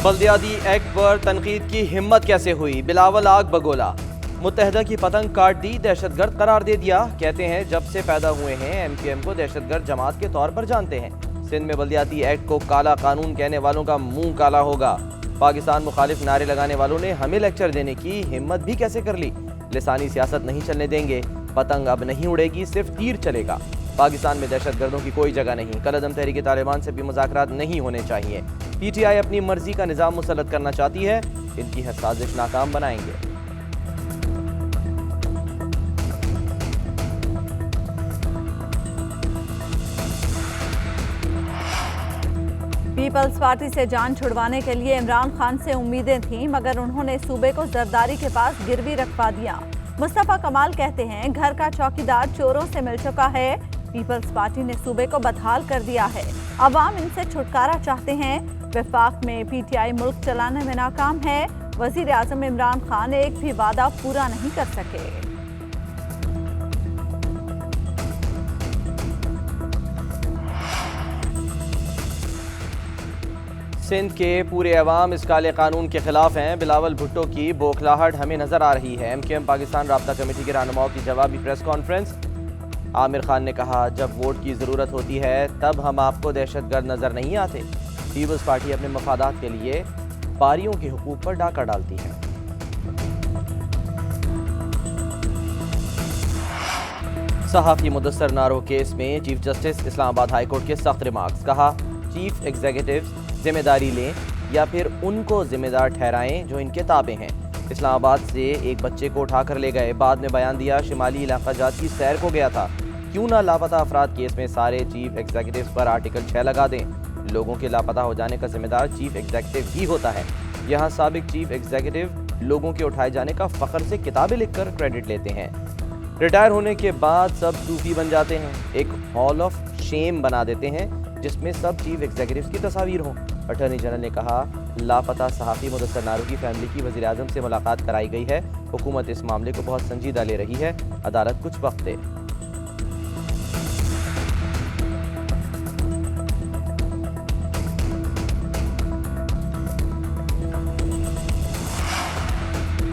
بلدیاتی ایکٹ پر تنقید کی ہمت کیسے ہوئی؟ بلاول آگ بگولا۔ متحدہ کی پتنگ کاٹ دی، دہشت گرد قرار دے دیا۔ کہتے ہیں جب سے پیدا ہوئے ہیں ایم کیو ایم کو دہشت گرد جماعت کے طور پر جانتے ہیں۔ سندھ میں بلدیاتی ایکٹ کو کالا قانون کہنے والوں کا منہ کالا ہوگا۔ پاکستان مخالف نعرے لگانے والوں نے ہمیں لیکچر دینے کی ہمت بھی کیسے کر لی؟ لسانی سیاست نہیں چلنے دیں گے، پتنگ اب نہیں اڑے گی، صرف تیر چلے گا۔ پاکستان میں دہشت گردوں کی کوئی جگہ نہیں، کالعدم تحریک طالبان سے بھی مذاکرات نہیں ہونے چاہیے۔ پی ٹی آئی اپنی مرضی کا نظام مسلط کرنا چاہتی ہے، ان کی ہر سازش ناکام بنائیں گے۔ پیپلز پارٹی سے جان چھڑوانے کے لیے عمران خان سے امیدیں تھیں، مگر انہوں نے صوبے کو زرداری کے پاس گروی رکھوا دیا۔ مصطفیٰ کمال کہتے ہیں گھر کا چوکیدار چوروں سے مل چکا ہے۔ پیپلز پارٹی نے صوبے کو بدحال کر دیا ہے، عوام ان سے چھٹکارا چاہتے ہیں۔ وفاق میں پی ٹی آئی ملک چلانے میں ناکام ہے، وزیر اعظم عمران خان ایک بھی وعدہ پورا نہیں کر سکے۔ سندھ کے پورے عوام اس کالے قانون کے خلاف ہیں۔ بلاول بھٹو کی بوکھلاہٹ ہمیں نظر آ رہی ہے۔ ایم کیو ایم پاکستان رابطہ کمیٹی کے رہنماؤں کی جوابی پریس کانفرنس۔ عامر خان نے کہا جب ووٹ کی ضرورت ہوتی ہے تب ہم آپ کو دہشت گرد نظر نہیں آتے۔ پیپلز پارٹی اپنے مفادات کے لیے باریوں کے حقوق پر ڈاکہ ڈالتی ہے۔ صحافی مدثر نارو کیس میں چیف جسٹس اسلام آباد ہائی کورٹ کے سخت ریمارکس۔ کہا چیف ایگزیکٹو ذمہ داری لیں یا پھر ان کو ذمہ دار ٹھہرائیں جو ان کے تابع ہیں۔ اسلام آباد سے ایک بچے کو اٹھا کر لے گئے، بعد میں بیان دیا شمالی علاقہ جات کی سیر کو گیا تھا۔ کیوں نہ لاپتہ افراد کیس میں سارے چیف ایگزیکٹوز پر آرٹیکل 6 لگا دیں؟ لوگوں کے لاپتہ ہو جانے کا ذمہ دار چیف ایگزیکٹو ہی ہوتا ہے۔ یہاں سابق چیف ایگزیکٹو لوگوں کے اٹھائے جانے کا فخر سے کتابیں لکھ کر کریڈٹ لیتے ہیں، ریٹائر ہونے کے بعد سب صوفی بن جاتے ہیں، ایک ہال آف شیم بنا دیتے ہیں جس میں سب چیف ایگزیکٹوز کی تصاویر ہوں۔ اٹارنی جنرل نے کہا لاپتہ صحافی مدثر نارو کی فیملی کی وزیر اعظم سے ملاقات کرائی گئی ہے، حکومت اس معاملے کو بہت سنجیدہ لے رہی ہے، عدالت کچھ وقت دے۔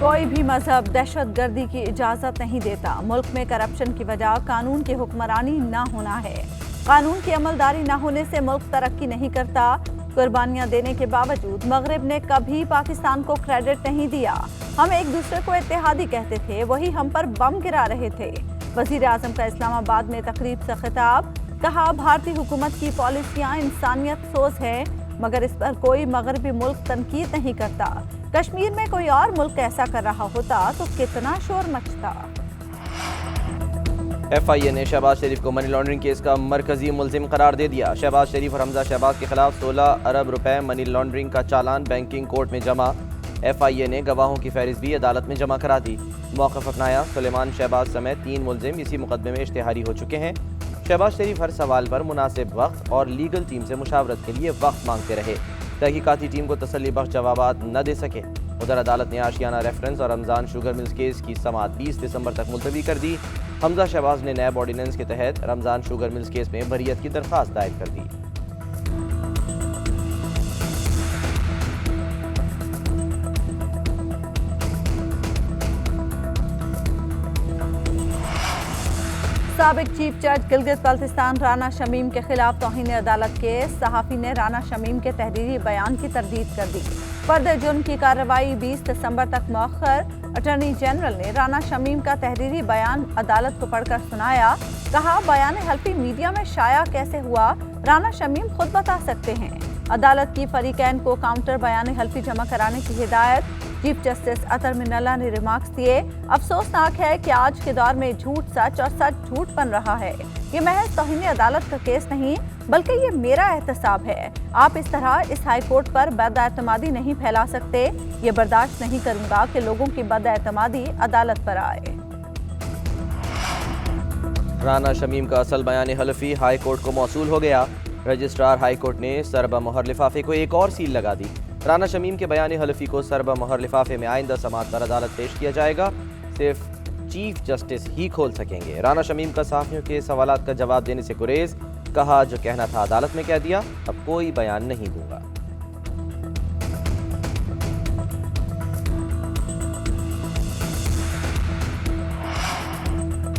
کوئی بھی مذہب دہشت گردی کی اجازت نہیں دیتا۔ ملک میں کرپشن کی وجہ قانون کی حکمرانی نہ ہونا ہے۔ قانون کی عملداری نہ ہونے سے ملک ترقی نہیں کرتا۔ قربانیاں دینے کے باوجود مغرب نے کبھی پاکستان کو کریڈٹ نہیں دیا۔ ہم ایک دوسرے کو اتحادی کہتے تھے، وہی ہم پر بم گرا رہے تھے۔ وزیر اعظم کا اسلام آباد میں تقریب سے خطاب۔ کہا بھارتی حکومت کی پالیسیاں انسانیت سوز ہیں، مگر اس پر کوئی مغربی ملک تنقید نہیں کرتا۔ کشمیر میں کوئی اور ملک ایسا کر رہا ہوتا تو کتنا شور مچتا۔ ایف آئی اے نے شہباز شریف کو منی لانڈرنگ کیس کا مرکزی ملزم قرار دے دیا۔ شہباز شریف اور حمزہ شہباز کے خلاف 16 ارب روپے منی لانڈرنگ کا چالان بینکنگ کورٹ میں جمع۔ ایف آئی اے نے گواہوں کی فہرست بھی عدالت میں جمع کرا دی۔ موقف اپنایا، سلیمان شہباز سمیت 3 ملزم اسی مقدمے میں اشتہاری ہو چکے ہیں۔ شہباز شریف ہر سوال پر مناسب وقت اور لیگل ٹیم سے مشاورت کے لیے وقت مانگتے رہے، تحقیقاتی ٹیم کو تسلی بخش جوابات نہ دے سکے۔ ادھر عدالت نے آشیانہ ریفرنس اور رمضان شوگر ملز کیس کی سماعت 20 دسمبر تک ملتوی کر دی۔ حمزہ شہباز نے نیب آرڈیننس کے تحت رمضان شوگر ملز کیس میں بریت کی درخواست دائر کر دی۔ سابق چیف جج گلگت بلتستان رانا شمیم کے خلاف توہین عدالت کیس۔ صحافی نے رانا شمیم کے تحریری بیان کی تردید کر دی۔ فرد جرم کی کارروائی 20 دسمبر تک مؤخر۔ اٹارنی جنرل نے رانا شمیم کا تحریری بیان عدالت کو پڑھ کر سنایا۔ کہا بیان حلفی میڈیا میں شائع کیسے ہوا، رانا شمیم خود بتا سکتے ہیں۔ عدالت کی فریقین کو کاؤنٹر بیان حلفی جمع کرانے کی ہدایت۔ چیف جسٹس اطہر من اللہ نے ریمارکس دیے۔ افسوسناک ہے کہ آج کے دور میں جھوٹ سچ اور سچ جھوٹ بن رہا ہے۔ یہ محض توہین عدالت کا کیس نہیں بلکہ یہ میرا احتساب ہے۔ آپ اس طرح اس ہائی کورٹ پر بد اعتمادی نہیں پھیلا سکتے۔ یہ برداشت نہیں کروں گا کہ لوگوں کی بد اعتمادی عدالت پر آئے۔ رانا شمیم کا اصل بیان حلفی ہائی کورٹ کو موصول ہو گیا۔ رجسٹرار ہائی کورٹ نے سربہ مہر لفافے کو ایک اور سیل لگا دی۔ رانا شمیم کے بیان حلفی کو سربہ مہر لفافے میں آئندہ سماعت پر عدالت پیش کیا جائے گا، صرف چیف جسٹس ہی کھول سکیں گے۔ رانا شمیم کا صحافیوں کے سوالات کا جواب دینے سے گریز، کہا جو کہنا تھا عدالت میں کہہ دیا، اب کوئی بیان نہیں دوں گا۔